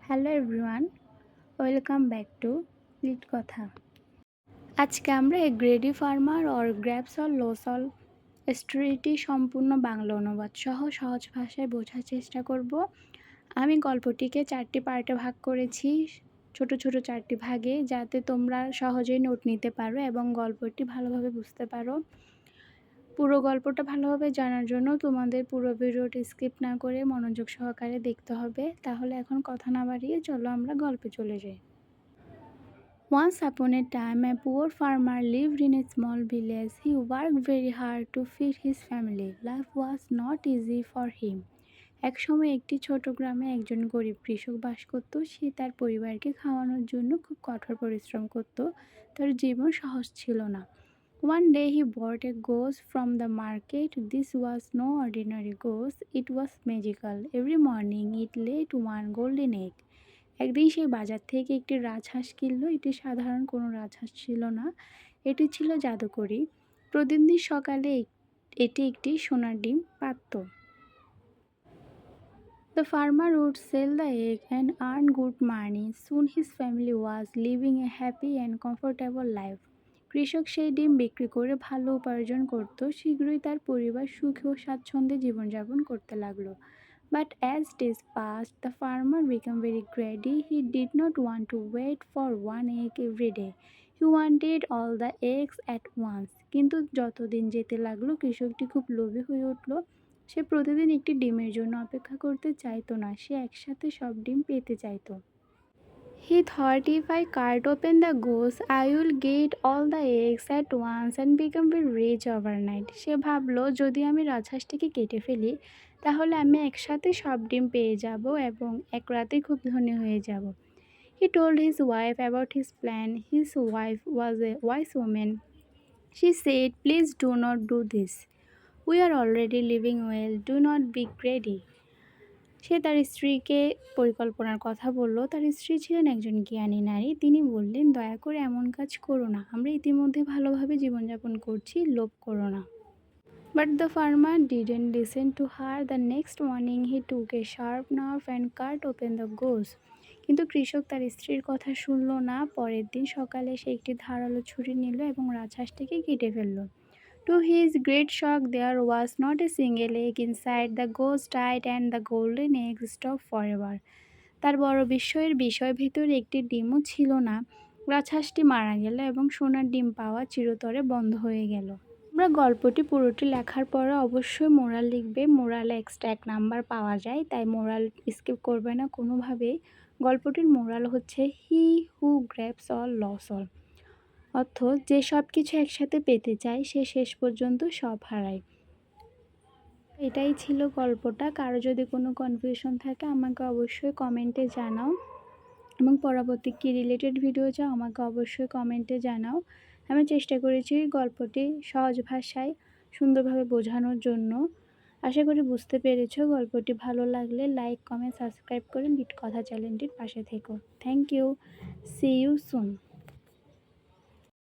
Hello everyone, welcome back to Lit কথা। আজকে আমরা a greedy farmer or grapes or লোসল স্টোরিটি সম্পূর্ণ বাংলা অনুবাদ সহ সহজ ভাষায় বোঝার চেষ্টা করব। আমি গল্পটিকে 4টি পার্টে ভাগ করেছি, ছোট ছোট 4টি ভাগে, যাতে তোমরা সহজেই নোট নিতে পারো এবং গল্পটি ভালোভাবে বুঝতে পারো। পুরো গল্পটা ভালোভাবে জানার জন্য তোমাদের পুরো ভিডিওটি স্কিপ না করে মনোযোগ সহকারে দেখতে হবে। তাহলে এখন কথা না বাড়িয়ে চলো আমরা গল্পে চলে যাই। Once upon a time, a poor farmer lived in a small village. He worked very hard to feed his family. Life was not easy for him. এক সময় একটি ছোট গ্রামে একজন গরিব কৃষক বাস করত। সে তার পরিবারকে খাওয়ানোর জন্য খুব কঠোর পরিশ্রম করত। তার জীবন সহজ ছিল না। One day he bought a goose from the market. This was no ordinary goose. It was magical. Every morning it laid one golden egg. একদিন সে বাজার থেকে একটি রাজহাঁস কিনল। এটি সাধারণ কোনো রাজহাঁস ছিল না, এটি ছিল জাদুকরী। প্রতিদিন সকালে এটি একটি সোনার ডিম পাড়ত। The farmer would sell the egg and earn good money. Soon his family was living a happy and comfortable life. কৃষক সেই ডিম বিক্রি করে ভালো উপার্জন করত। শীঘ্রই তার পরিবার সুখী ও স্বাচ্ছন্দ্যে জীবনযাপন করতে লাগলো। But as days passed, the farmer became very greedy. He did not want to wait for one egg every day. He wanted all the eggs at once. কিন্তু যতদিন যেতে লাগলো কৃষকটি খুব লোভী হয়ে উঠল। সে প্রতিদিন একটি ডিমের জন্য অপেক্ষা করতে চাইতো না, সে একসাথে সব ডিম পেতে চাইতো। He thought, if I cut open the goose, I will get all the eggs at once and become very rich overnight. সে ভাবলো, যদি আমি রাজহাঁসটিকে কেটে ফেলি তাহলে আমি একসাথে সব ডিম পেয়ে যাব এবং এক রাতে খুব ধনী হয়ে যাব। He told his wife about his plan. His wife was a wise woman. She said, please do not do this. We are already living well. Do not be greedy. সে তার স্ত্রীকে পরিকল্পনার কথা বলল। তার স্ত্রী ছিলেন একজন জ্ঞানী নারী। তিনি বললেন, দয়া করে এমন কাজ করো না, আমরা ইতিমধ্যে ভালোভাবে জীবনযাপন করছি, লোভ করো না। But the farmer didn't listen to her. The next morning he took a sharp knife and cut open the goose. কিন্তু কৃষক তার স্ত্রীর কথা শুনল না। পরের দিন সকালে সে একটি ধারালো ছুরি নিল এবং রাজহাঁসটিকে কেটে ফেলল। To his great shock, there was not a single egg inside. The goose died and the golden egg stopped forever. তার বড় বিস্ময়ের বিষয়, ভিতরে একটি ডিমও ছিল না। রাজহাঁসটি মারা গেল এবং সোনার ডিম পাওয়া চিরতরে বন্ধ হয়ে গেল। আমরা গল্পটি পুরোটি লেখার পরে অবশ্যই মোরাল লিখবে। মোরালে এক্সট্রা 1 নাম্বার পাওয়া যায়, তাই মোরাল স্কিপ করবে না কোনোভাবেই। গল্পটির মোরাল হচ্ছে, হি হু গ্র্যাবস অল লস অল। অর্থ, যে সব কিছু একসাথে পেতে চায় সে শেষ পর্যন্ত সব হারায়। এটাই ছিল গল্পটা। কারো যদি কোনো কনফিউশন থাকে আমাকে অবশ্যই কমেন্টে জানাও, এবং পরবর্তী কী রিলেটেড ভিডিও চাও আমাকে অবশ্যই কমেন্টে জানাও। আমি চেষ্টা করেছি গল্পটি সহজ ভাষায় সুন্দরভাবে বোঝানোর জন্য। আশা করি বুঝতে পেরেছো। গল্পটি ভালো লাগলে লাইক, কমেন্ট, সাবস্ক্রাইব করে লিট কথা চ্যানেলটির পাশে থেকো। Thank you. See you soon.